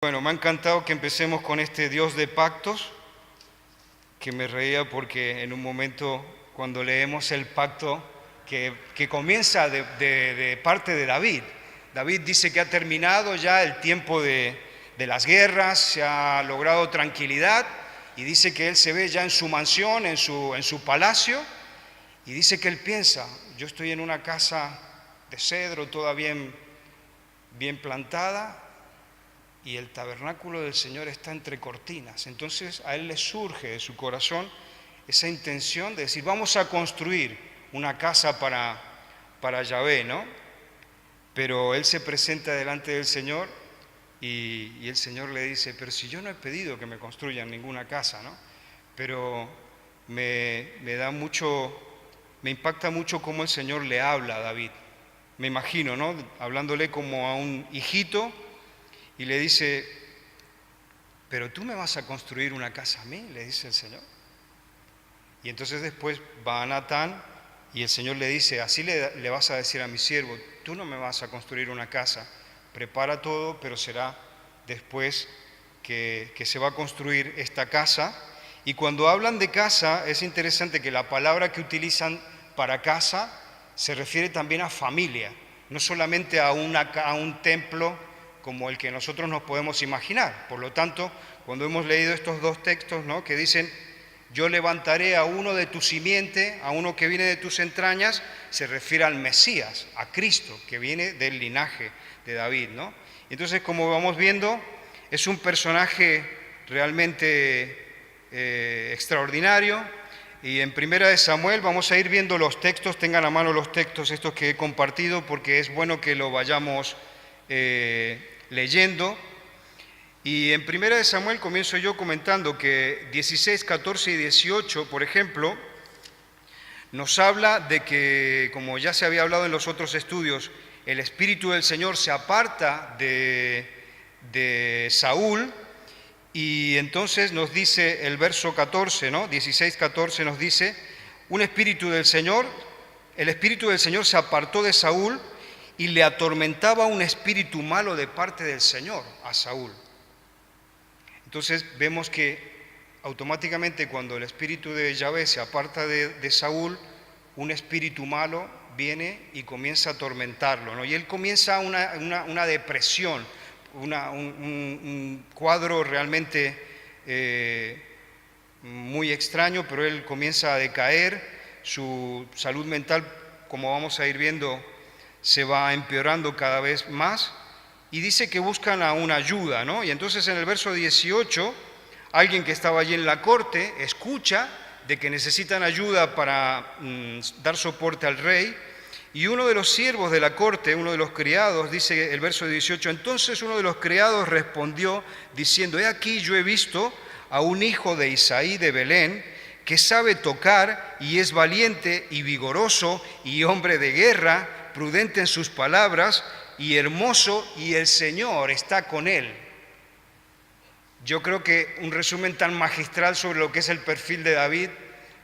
Bueno, me ha encantado que empecemos con este Dios de pactos, que me reía porque en un momento cuando leemos el pacto que comienza de parte de David, David dice que ha terminado ya el tiempo de las guerras, se ha logrado tranquilidad y dice que él se ve ya en su mansión, en su palacio, y dice que él piensa, yo estoy en una casa de cedro toda bien plantada, y el tabernáculo del Señor está entre cortinas. Entonces a él le surge de su corazón esa intención de decir, vamos a construir una casa para Yahvé, ¿no? Pero él se presenta delante del Señor y el Señor le dice, pero si yo no he pedido que me construyan ninguna casa, ¿no? Pero me impacta mucho cómo el Señor le habla a David. Me imagino, ¿no? Hablándole como a un hijito, y le dice, ¿pero tú me vas a construir una casa a mí? Le dice el Señor. Y entonces después va a Natán y el Señor le dice, así le vas a decir a mi siervo, tú no me vas a construir una casa, prepara todo, pero será después que se va a construir esta casa. Y cuando hablan de casa, es interesante que la palabra que utilizan para casa se refiere también a familia, no solamente a un templo como el que nosotros nos podemos imaginar. Por lo tanto, cuando hemos leído estos dos textos, ¿no?, que dicen, yo levantaré a uno de tu simiente, a uno que viene de tus entrañas, se refiere al Mesías, a Cristo, que viene del linaje de David, ¿no? Entonces, como vamos viendo, es un personaje realmente extraordinario. Y en Primera de Samuel vamos a ir viendo los textos, tengan a mano los textos estos que he compartido, porque es bueno que lo vayamos leyendo. Y en Primera de Samuel comienzo yo comentando que 16, 14 y 18, por ejemplo, nos habla de que, como ya se había hablado en los otros estudios, el Espíritu del Señor se aparta de Saúl, y entonces nos dice el verso 14, ¿no? 16, 14 nos dice, el Espíritu del Señor se apartó de Saúl, y le atormentaba un espíritu malo de parte del Señor a Saúl. Entonces vemos que automáticamente cuando el espíritu de Yahvé se aparta de Saúl, un espíritu malo viene y comienza a atormentarlo, ¿no? Y él comienza una depresión, un cuadro realmente muy extraño, pero él comienza a decaer, su salud mental, como vamos a ir viendo, se va empeorando cada vez más, y dice que buscan a una ayuda, ¿no? Y entonces en el verso 18, alguien que estaba allí en la corte escucha de que necesitan ayuda para dar soporte al rey, y uno de los siervos de la corte, uno de los criados, dice el verso 18, entonces uno de los criados respondió diciendo, he aquí yo he visto a un hijo de Isaí de Belén, que sabe tocar y es valiente y vigoroso y hombre de guerra, prudente en sus palabras y hermoso, y el Señor está con él. Yo creo que un resumen tan magistral sobre lo que es el perfil de David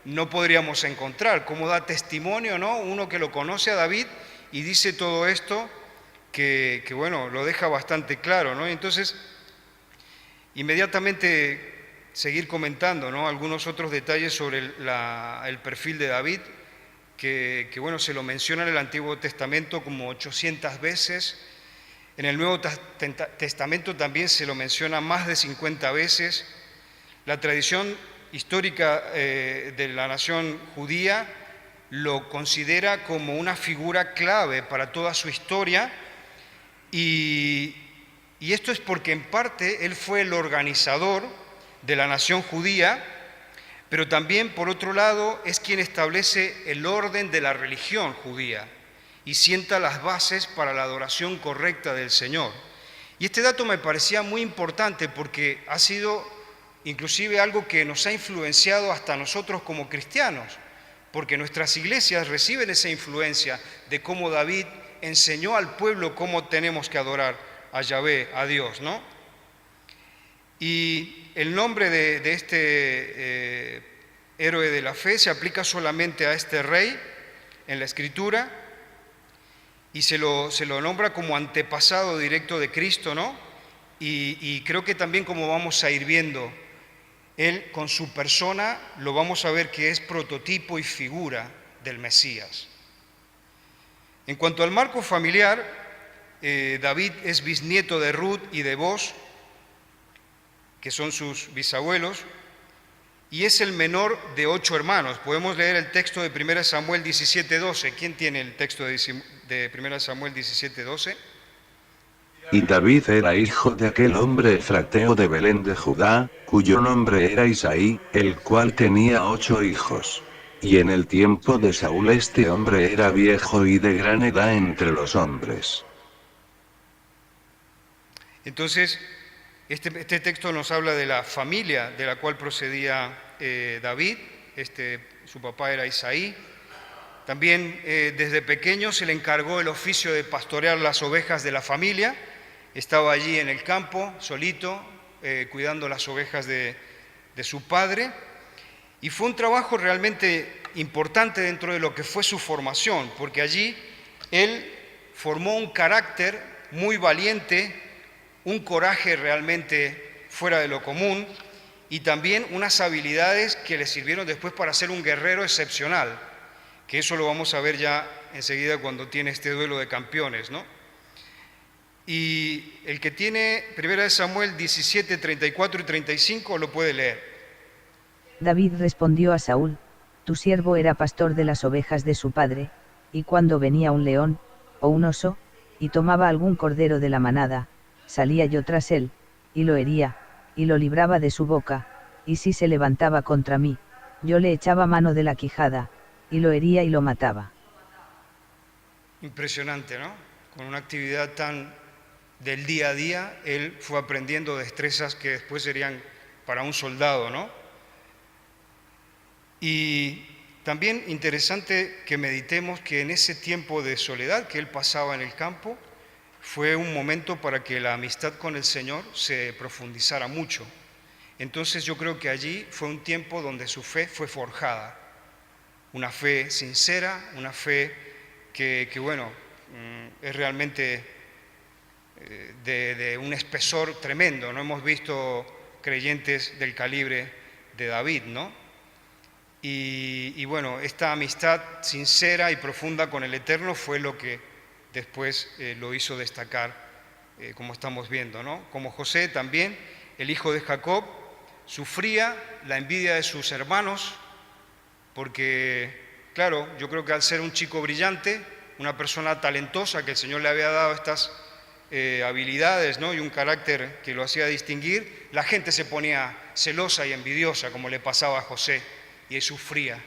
no podríamos encontrar. Cómo da testimonio, ¿no?, uno que lo conoce a David y dice todo esto que bueno, lo deja bastante claro, ¿no? Entonces, inmediatamente seguir comentando, ¿no?, algunos otros detalles sobre el perfil de David, que bueno, se lo menciona en el Antiguo Testamento como 800 veces, en el Nuevo Testamento también se lo menciona más de 50 veces. La tradición histórica de la nación judía lo considera como una figura clave para toda su historia, y esto es porque en parte él fue el organizador de la nación judía, pero también, por otro lado, es quien establece el orden de la religión judía y sienta las bases para la adoración correcta del Señor. Y este dato me parecía muy importante porque ha sido inclusive algo que nos ha influenciado hasta nosotros como cristianos, porque nuestras iglesias reciben esa influencia de cómo David enseñó al pueblo cómo tenemos que adorar a Yahvé, a Dios, ¿no? Y el nombre de este héroe de la fe se aplica solamente a este rey en la Escritura, y se lo nombra como antepasado directo de Cristo, ¿no? y creo que también como vamos a ir viendo, él con su persona lo vamos a ver que es prototipo y figura del Mesías. En cuanto al marco familiar, David es bisnieto de Ruth y de Booz, que son sus bisabuelos, y es el menor de 8 hermanos. Podemos leer el texto de 1 Samuel 17:12. ¿Quién tiene el texto de 1 Samuel 17:12? Y David era hijo de aquel hombre efrateo de Belén de Judá, cuyo nombre era Isaí, el cual tenía 8 hijos. Y en el tiempo de Saúl este hombre era viejo y de gran edad entre los hombres. Entonces, este texto nos habla de la familia de la cual procedía David. Su papá era Isaí. También desde pequeño se le encargó el oficio de pastorear las ovejas de la familia. Estaba allí en el campo, solito, cuidando las ovejas de su padre. Y fue un trabajo realmente importante dentro de lo que fue su formación, porque allí él formó un carácter muy valiente, un coraje realmente fuera de lo común y también unas habilidades que le sirvieron después para ser un guerrero excepcional, que eso lo vamos a ver ya enseguida cuando tiene este duelo de campeones, ¿no? Y el que tiene 1 Samuel 17, 34 y 35 lo puede leer. David respondió a Saúl: tu siervo era pastor de las ovejas de su padre, y cuando venía un león, o un oso, y tomaba algún cordero de la manada, salía yo tras él, y lo hería, y lo libraba de su boca, y si se levantaba contra mí, yo le echaba mano de la quijada, y lo hería y lo mataba. Impresionante, ¿no? Con una actividad tan del día a día, él fue aprendiendo destrezas que después serían para un soldado, ¿no? Y también interesante que meditemos que en ese tiempo de soledad que él pasaba en el campo, fue un momento para que la amistad con el Señor se profundizara mucho. Entonces yo creo que allí fue un tiempo donde su fe fue forjada, una fe sincera, una fe que bueno, es realmente de un espesor tremendo. No hemos visto creyentes del calibre de David, ¿no? Y bueno, esta amistad sincera y profunda con el Eterno fue lo que después lo hizo destacar, como estamos viendo, ¿no? Como José también, el hijo de Jacob, sufría la envidia de sus hermanos, porque, claro, yo creo que al ser un chico brillante, una persona talentosa, que el Señor le había dado estas habilidades, ¿no? Y un carácter que lo hacía distinguir, la gente se ponía celosa y envidiosa, como le pasaba a José, y él sufría,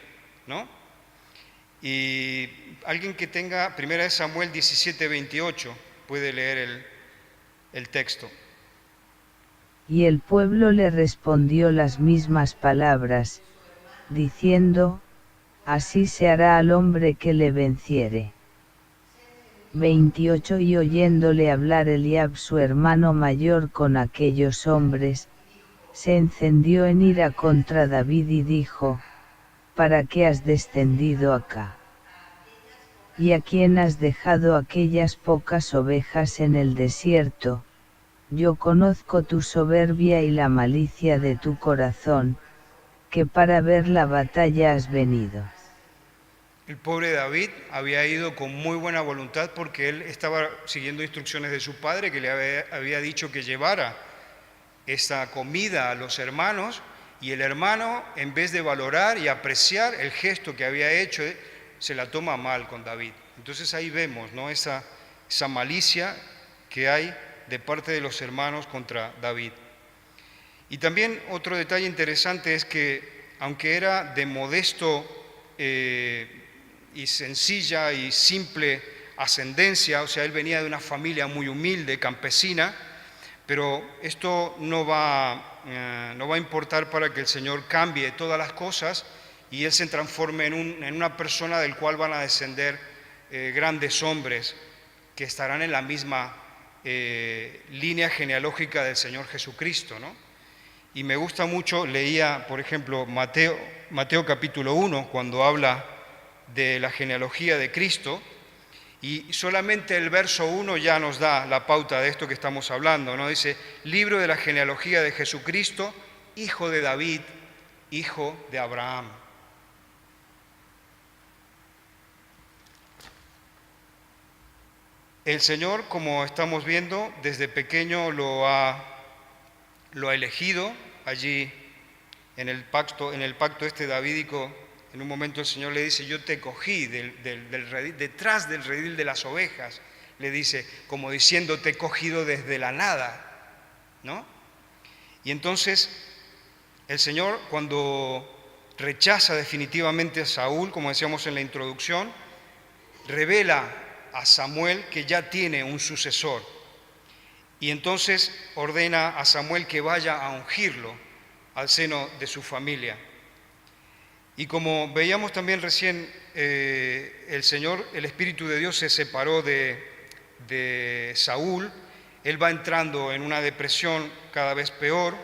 ¿no? Y alguien que tenga 1 Samuel 17, 28 puede leer el texto. Y el pueblo le respondió las mismas palabras, diciendo: así se hará al hombre que le venciere. 28 Y oyéndole hablar Eliab su hermano mayor con aquellos hombres, se encendió en ira contra David y dijo: ¿para qué has descendido acá? ¿Y a quién has dejado aquellas pocas ovejas en el desierto? Yo conozco tu soberbia y la malicia de tu corazón, que para ver la batalla has venido. El pobre David había ido con muy buena voluntad porque él estaba siguiendo instrucciones de su padre, que le había dicho que llevara esta comida a los hermanos, y el hermano, en vez de valorar y apreciar el gesto que había hecho, se la toma mal con David. Entonces ahí vemos, ¿no?, esa malicia que hay de parte de los hermanos contra David. Y también otro detalle interesante es que, aunque era de modesto y sencilla y simple ascendencia, o sea, él venía de una familia muy humilde, campesina, pero esto no va a importar para que el Señor cambie todas las cosas y él se transforme en una persona del cual van a descender grandes hombres que estarán en la misma línea genealógica del Señor Jesucristo, ¿no? Y me gusta mucho, leía, por ejemplo, Mateo capítulo 1, cuando habla de la genealogía de Cristo, Y solamente el verso 1 ya nos da la pauta de esto que estamos hablando, ¿no? Dice, libro de la genealogía de Jesucristo, hijo de David, hijo de Abraham. El Señor, como estamos viendo, desde pequeño lo ha elegido allí en el pacto este davídico. En un momento el Señor le dice, yo te cogí detrás del redil de las ovejas, le dice, como diciendo, te he cogido desde la nada, ¿no? Y entonces el Señor, cuando rechaza definitivamente a Saúl, como decíamos en la introducción, revela a Samuel que ya tiene un sucesor. Y entonces ordena a Samuel que vaya a ungirlo al seno de su familia. Y como veíamos también recién, el Señor, el Espíritu de Dios se separó de Saúl. Él va entrando en una depresión cada vez peor,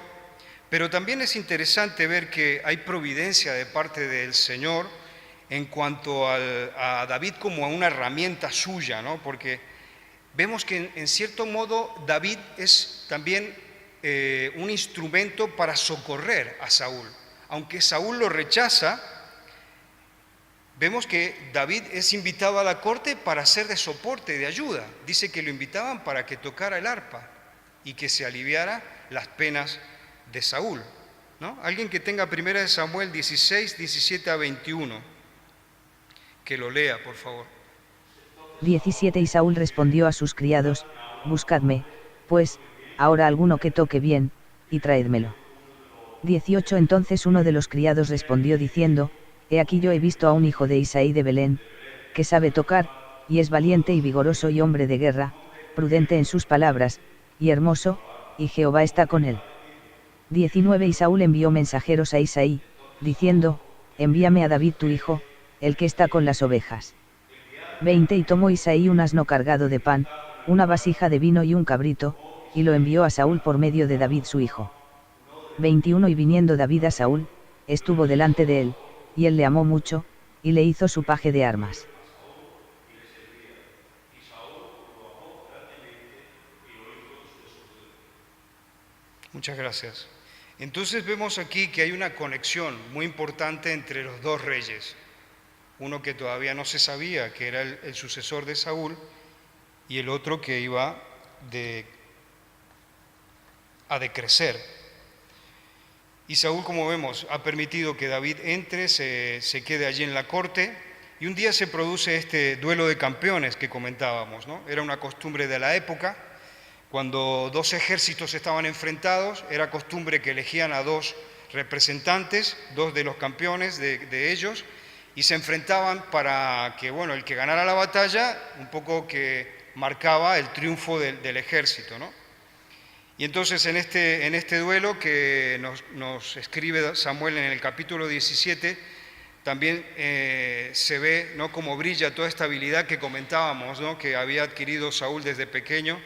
pero también es interesante ver que hay providencia de parte del Señor en cuanto a David como a una herramienta suya, ¿no? Porque vemos que en cierto modo David es también un instrumento para socorrer a Saúl. Aunque Saúl lo rechaza, vemos que David es invitado a la corte para ser de soporte, de ayuda. Dice que lo invitaban para que tocara el arpa y que se aliviara las penas de Saúl, ¿no? Alguien que tenga 1 Samuel 16, 17 a 21. Que lo lea, por favor. 17 Y Saúl respondió a sus criados, buscadme, pues, ahora alguno que toque bien, y traédmelo. 18 Entonces uno de los criados respondió diciendo, he aquí yo he visto a un hijo de Isaí de Belén, que sabe tocar, y es valiente y vigoroso y hombre de guerra, prudente en sus palabras, y hermoso, y Jehová está con él. 19 Y Saúl envió mensajeros a Isaí, diciendo, envíame a David tu hijo, el que está con las ovejas. 20 Y tomó Isaí un asno cargado de pan, una vasija de vino y un cabrito, y lo envió a Saúl por medio de David su hijo. 21 Y viniendo David a Saúl, estuvo delante de él, y él le amó mucho, y le hizo su paje de armas. Muchas gracias. Entonces vemos aquí que hay una conexión muy importante entre los dos reyes. Uno que todavía no se sabía que era el sucesor de Saúl y el otro que iba a decrecer. Y Saúl, como vemos, ha permitido que David entre, se quede allí en la corte, y un día se produce este duelo de campeones que comentábamos, ¿no? Era una costumbre de la época. Cuando dos ejércitos estaban enfrentados, era costumbre que elegían a dos representantes, dos de los campeones de ellos, y se enfrentaban para que, bueno, el que ganara la batalla, un poco que marcaba el triunfo del ejército, ¿no? Y entonces en este duelo que nos escribe Samuel en el capítulo 17, también se ve, ¿no?, cómo brilla toda esta habilidad que comentábamos, ¿no?, que había adquirido Saúl desde pequeño,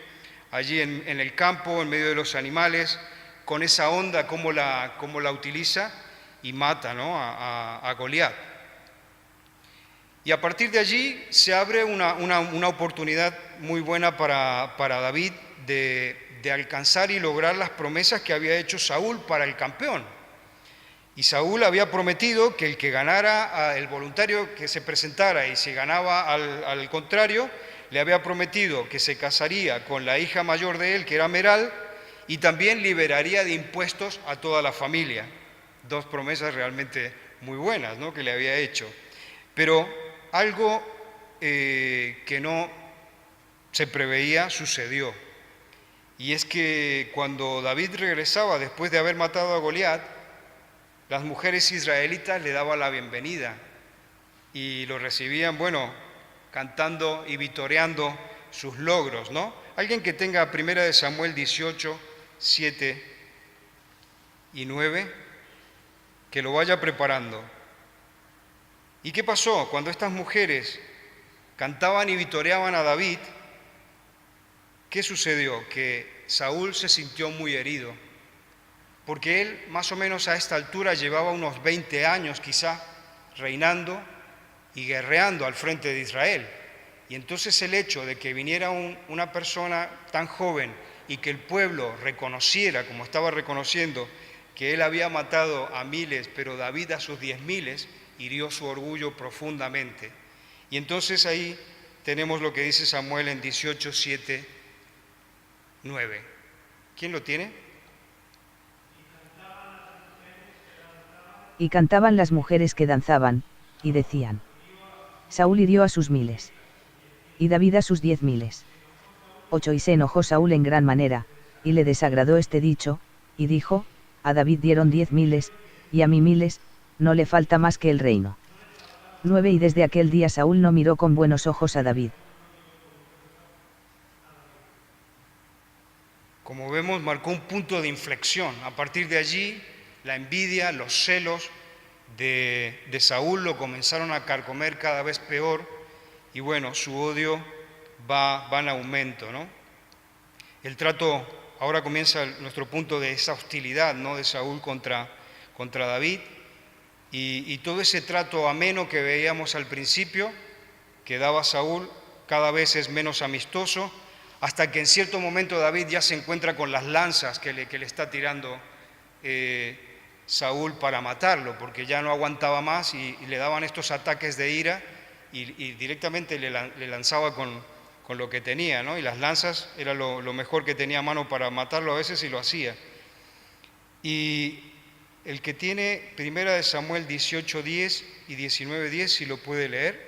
allí en el campo, en medio de los animales, con esa onda, cómo la utiliza y mata, ¿no?, a Goliat. Y a partir de allí se abre una oportunidad muy buena para David de alcanzar y lograr las promesas que había hecho Saúl para el campeón. Y Saúl había prometido que el que ganara, el voluntario que se presentara, y si ganaba al contrario, le había prometido que se casaría con la hija mayor de él, que era Meral, y también liberaría de impuestos a toda la familia. Dos promesas realmente muy buenas, ¿no?, que le había hecho. Pero algo que no se preveía sucedió. Y es que cuando David regresaba después de haber matado a Goliat, las mujeres israelitas le daban la bienvenida y lo recibían, bueno, cantando y vitoreando sus logros, ¿no? Alguien que tenga 1 Samuel 18, 7 y 9, que lo vaya preparando. ¿Y qué pasó? Cuando estas mujeres cantaban y vitoreaban a David, ¿qué sucedió? Que Saúl se sintió muy herido, porque él más o menos a esta altura llevaba unos 20 años quizá reinando y guerreando al frente de Israel. Y entonces el hecho de que viniera una persona tan joven y que el pueblo reconociera, como estaba reconociendo, que él había matado a miles, pero David a sus 10.000, hirió su orgullo profundamente. Y entonces ahí tenemos lo que dice Samuel en 18, 7, 9. ¿Quién lo tiene? Y cantaban las mujeres que danzaban, y decían: Saúl hirió a sus 1000, y David a sus 10.000. 8. Y se enojó Saúl en gran manera, y le desagradó este dicho, y dijo: a David dieron 10.000, y a mí 1000, no le falta más que el reino. 9. Y desde aquel día Saúl no miró con buenos ojos a David. Como vemos, marcó un punto de inflexión. A partir de allí, la envidia, los celos de Saúl lo comenzaron a carcomer cada vez peor, y bueno, su odio va en aumento, ¿no? El trato, ahora comienza nuestro punto de esa hostilidad, ¿no?, de Saúl contra David, y todo ese trato ameno que veíamos al principio, que daba Saúl, cada vez es menos amistoso, hasta que en cierto momento David ya se encuentra con las lanzas que le está tirando Saúl para matarlo, porque ya no aguantaba más y le daban estos ataques de ira y directamente le lanzaba con lo que tenía, ¿no? Y las lanzas era lo mejor que tenía a mano para matarlo a veces, y lo hacía. Y el que tiene Primera de Samuel 18:10 y 19:10, si lo puede leer.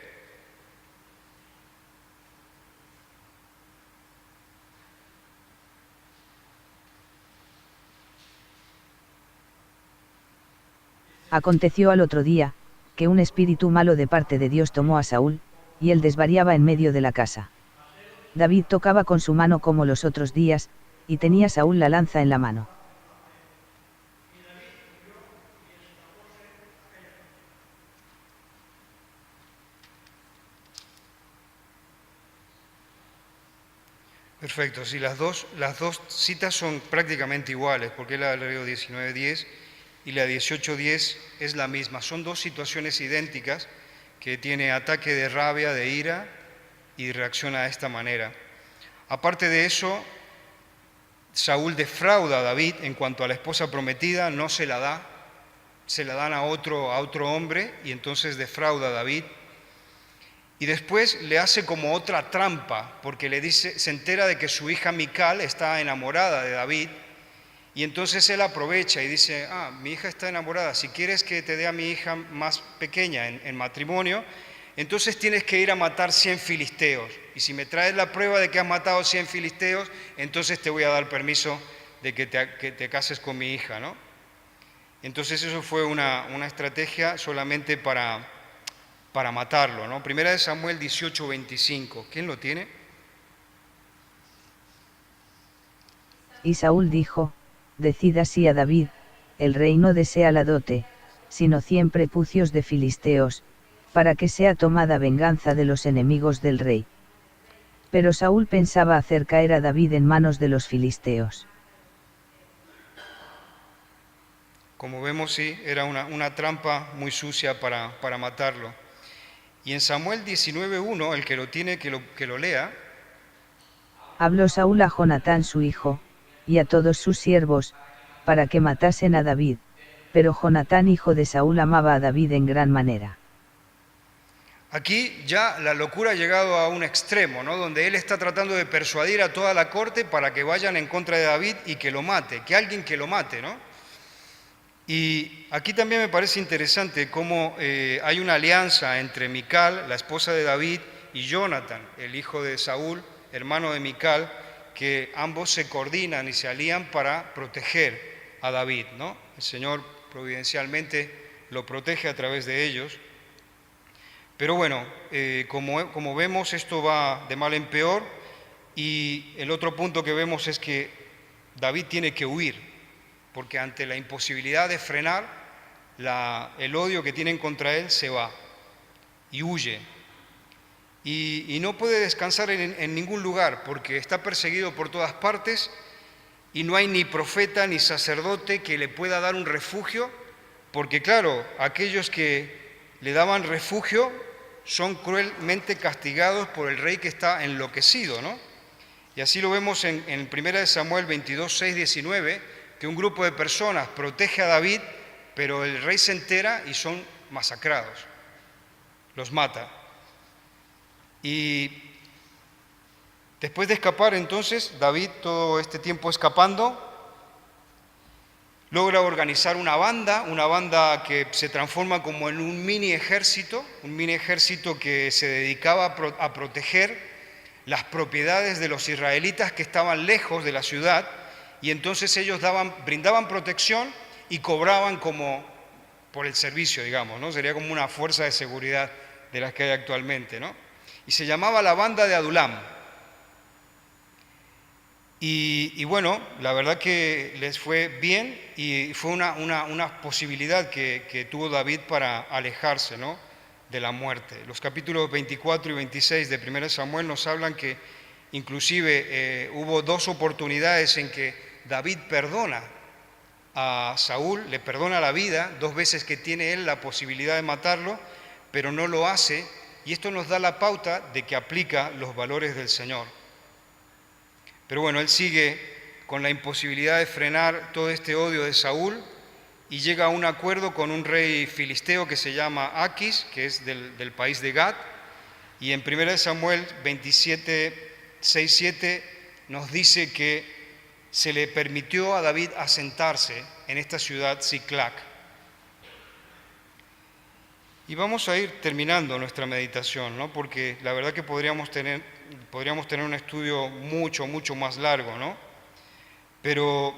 Aconteció al otro día, que un espíritu malo de parte de Dios tomó a Saúl, y él desvariaba en medio de la casa. David tocaba con su mano como los otros días, y tenía Saúl la lanza en la mano. Perfecto, sí, las dos citas son prácticamente iguales, porque la leo 19:10 y la 18:10 es la misma. Son dos situaciones idénticas, que tiene ataque de rabia, de ira, y reacciona de esta manera. Aparte de eso, Saúl defrauda a David en cuanto a la esposa prometida, no se la da, se la dan a otro hombre, y entonces defrauda a David. Y después le hace como otra trampa, porque le dice, se entera de que su hija Mical está enamorada de David, y entonces él aprovecha y dice: mi hija está enamorada, si quieres que te dé a mi hija más pequeña en matrimonio, entonces tienes que ir a matar 100 filisteos, y si me traes la prueba de que has matado 100 filisteos, entonces te voy a dar permiso de que te cases con mi hija, ¿no? Entonces eso fue una estrategia solamente para matarlo, ¿no? Primera de Samuel 18:25. ¿Quién lo tiene? Y Saúl dijo: decid así a David, el rey no desea la dote, sino 100 prepucios de filisteos, para que sea tomada venganza de los enemigos del rey. Pero Saúl pensaba hacer caer a David en manos de los filisteos. Como vemos, sí, era una trampa muy sucia para matarlo. Y en Samuel 19:1, el que lo tiene, que lo lea. Habló Saúl a Jonatán su hijo, y a todos sus siervos, para que matasen a David, pero Jonatán hijo de Saúl amaba a David en gran manera. Aquí ya la locura ha llegado a un extremo, ¿no? Donde él está tratando de persuadir a toda la corte para que vayan en contra de David y que lo mate, que alguien que lo mate, ¿no? Y aquí también me parece interesante cómo hay una alianza entre Mical, la esposa de David, y Jonatán, el hijo de Saúl, hermano de Mical, que ambos se coordinan y se alían para proteger a David, ¿no? El Señor providencialmente lo protege a través de ellos. Pero bueno, como vemos, esto va de mal en peor, y el otro punto que vemos es que David tiene que huir, porque ante la imposibilidad de frenar el odio que tienen contra él, se va y huye. Y no puede descansar en ningún lugar, porque está perseguido por todas partes, y no hay ni profeta ni sacerdote que le pueda dar un refugio, porque claro, aquellos que le daban refugio son cruelmente castigados por el rey que está enloquecido, ¿no? Y así lo vemos en 1 Samuel 22, 6, 19, que un grupo de personas protege a David, pero el rey se entera y son masacrados, los mata. Y después de escapar entonces, David todo este tiempo escapando, logra organizar una banda que se transforma como en un mini ejército que se dedicaba a proteger las propiedades de los israelitas que estaban lejos de la ciudad, y entonces ellos brindaban protección y cobraban como por el servicio, digamos, ¿no? Sería como una fuerza de seguridad de las que hay actualmente, ¿no? Y se llamaba la banda de Adulam. Y bueno, la verdad que les fue bien y fue una posibilidad que tuvo David para alejarse, ¿no?, de la muerte. Los capítulos 24 y 26 de 1 Samuel nos hablan que inclusive hubo 2 oportunidades en que David perdona a Saúl, le perdona la vida, 2 veces que tiene él la posibilidad de matarlo, pero no lo hace, y esto nos da la pauta de que aplica los valores del Señor. Pero bueno, él sigue con la imposibilidad de frenar todo este odio de Saúl y llega a un acuerdo con un rey filisteo que se llama Aquis, que es del país de Gad, y en 1 Samuel 27, 6, 7 nos dice que se le permitió a David asentarse en esta ciudad Siclac. Y vamos a ir terminando nuestra meditación, ¿no?, porque la verdad que podríamos tener un estudio mucho más largo, ¿no? Pero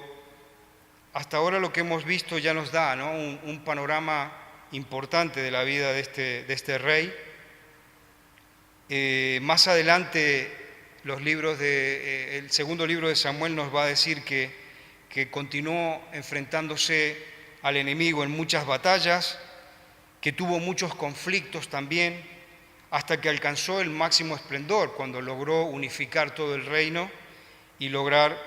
hasta ahora lo que hemos visto ya nos da, ¿no?, un panorama importante de la vida de este rey. Más adelante el segundo libro de Samuel nos va a decir que continuó enfrentándose al enemigo en muchas batallas, que tuvo muchos conflictos también, hasta que alcanzó el máximo esplendor, cuando logró unificar todo el reino y lograr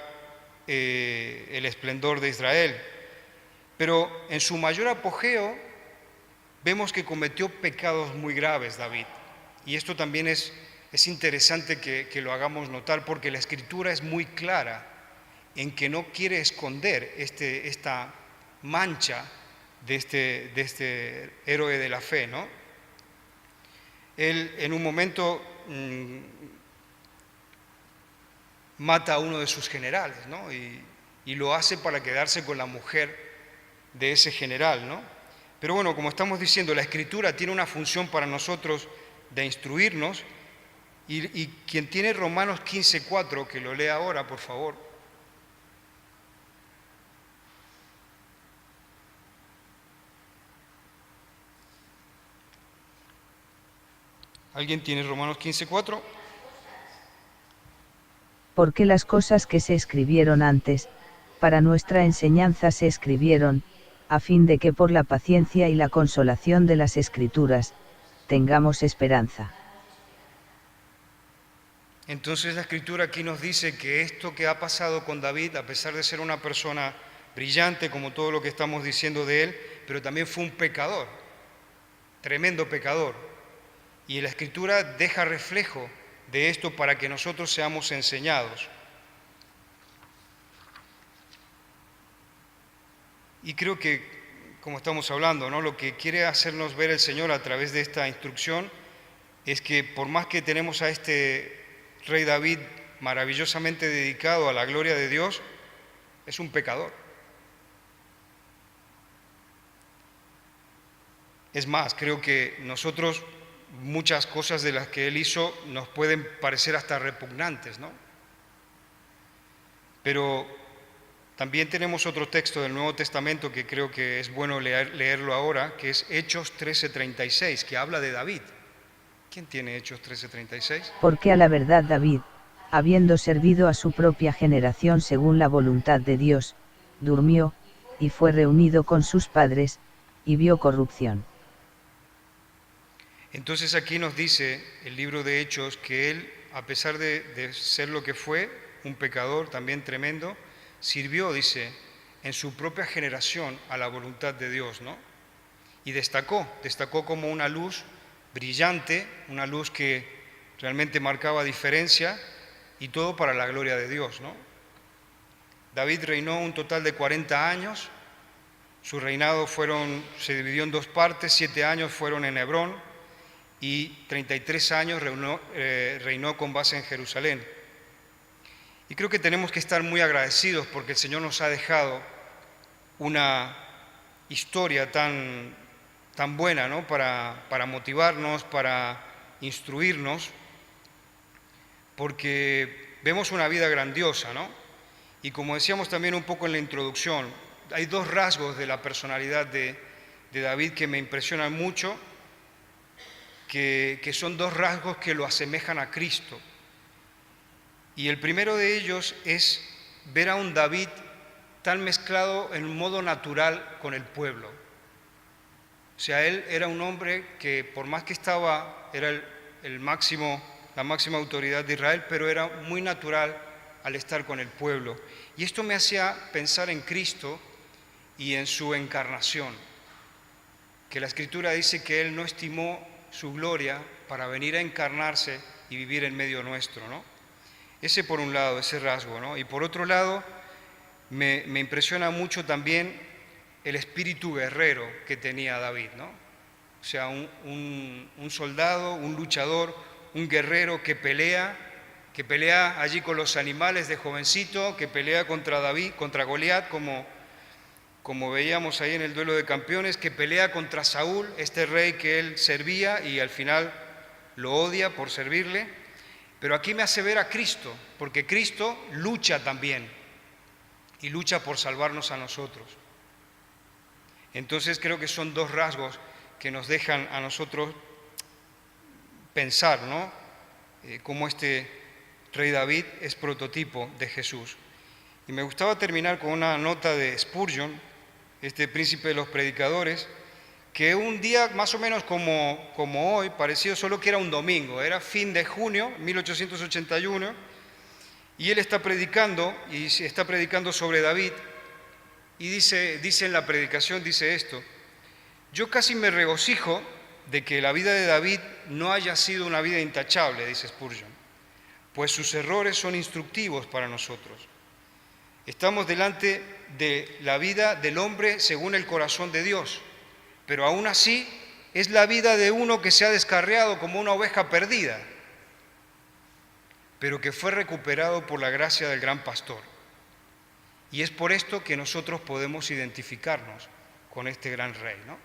el esplendor de Israel. Pero en su mayor apogeo vemos que cometió pecados muy graves David. Y esto también es interesante que lo hagamos notar, porque la Escritura es muy clara en que no quiere esconder esta mancha de este héroe de la fe, ¿no? Él en un momento mata a uno de sus generales, ¿no?, y lo hace para quedarse con la mujer de ese general, ¿no? Pero bueno, como estamos diciendo, la Escritura tiene una función para nosotros de instruirnos, y quien tiene Romanos 15:4, que lo lea ahora, por favor. ¿Alguien tiene Romanos 15:4? Porque las cosas que se escribieron antes, para nuestra enseñanza se escribieron, a fin de que por la paciencia y la consolación de las Escrituras, tengamos esperanza. Entonces la Escritura aquí nos dice que esto que ha pasado con David, a pesar de ser una persona brillante, como todo lo que estamos diciendo de él, pero también fue un pecador, tremendo pecador. Y la Escritura deja reflejo de esto para que nosotros seamos enseñados. Y creo que, como estamos hablando, ¿no?, lo que quiere hacernos ver el Señor a través de esta instrucción es que por más que tenemos a este rey David maravillosamente dedicado a la gloria de Dios, es un pecador. Es más, creo que nosotros, muchas cosas de las que él hizo nos pueden parecer hasta repugnantes, ¿no? Pero también tenemos otro texto del Nuevo Testamento que creo que es bueno leerlo ahora, que es Hechos 13:36, que habla de David. ¿Quién tiene Hechos 13:36? Porque a la verdad David, habiendo servido a su propia generación según la voluntad de Dios, durmió, y fue reunido con sus padres, y vio corrupción. Entonces aquí nos dice el libro de Hechos que él, a pesar de ser lo que fue, un pecador también tremendo, sirvió, dice, en su propia generación a la voluntad de Dios, ¿no? Y destacó como una luz brillante, una luz que realmente marcaba diferencia, y todo para la gloria de Dios, ¿no? David reinó un total de 40 años, su reinado se dividió en dos partes, 7 años fueron en Hebrón y 33 años reinó con base en Jerusalén. Y creo que tenemos que estar muy agradecidos porque el Señor nos ha dejado una historia tan buena, ¿no? Para motivarnos, para instruirnos, porque vemos una vida grandiosa, ¿no? Y como decíamos también un poco en la introducción, hay dos rasgos de la personalidad de David que me impresionan mucho, que son dos rasgos que lo asemejan a Cristo. Y el primero de ellos es ver a un David tan mezclado en modo natural con el pueblo. O sea, él era un hombre que por más que era la máxima autoridad de Israel, pero era muy natural al estar con el pueblo. Y esto me hacía pensar en Cristo y en su encarnación, que la Escritura dice que Él no estimó su gloria para venir a encarnarse y vivir en medio nuestro, ¿no? Ese por un lado, ese rasgo, ¿no? Y por otro lado, me impresiona mucho también el espíritu guerrero que tenía David, ¿no? O sea, un soldado, un luchador, un guerrero que pelea allí con los animales de jovencito, que pelea contra Goliat, como veíamos ahí en el duelo de campeones, que pelea contra Saúl, este rey que él servía y al final lo odia por servirle. Pero aquí me hace ver a Cristo, porque Cristo lucha también y lucha por salvarnos a nosotros. Entonces creo que son dos rasgos que nos dejan a nosotros pensar, ¿no? Cómo este rey David es prototipo de Jesús. Y me gustaba terminar con una nota de Spurgeon, este príncipe de los predicadores, que un día más o menos como hoy, parecido, solo que era un domingo, era fin de junio, 1881, y él está predicando sobre David, y dice en la predicación, dice esto: yo casi me regocijo de que la vida de David no haya sido una vida intachable, dice Spurgeon, pues sus errores son instructivos para nosotros. Estamos delante de la vida del hombre según el corazón de Dios, pero aún así es la vida de uno que se ha descarriado como una oveja perdida, pero que fue recuperado por la gracia del gran pastor. Y es por esto que nosotros podemos identificarnos con este gran rey, ¿no?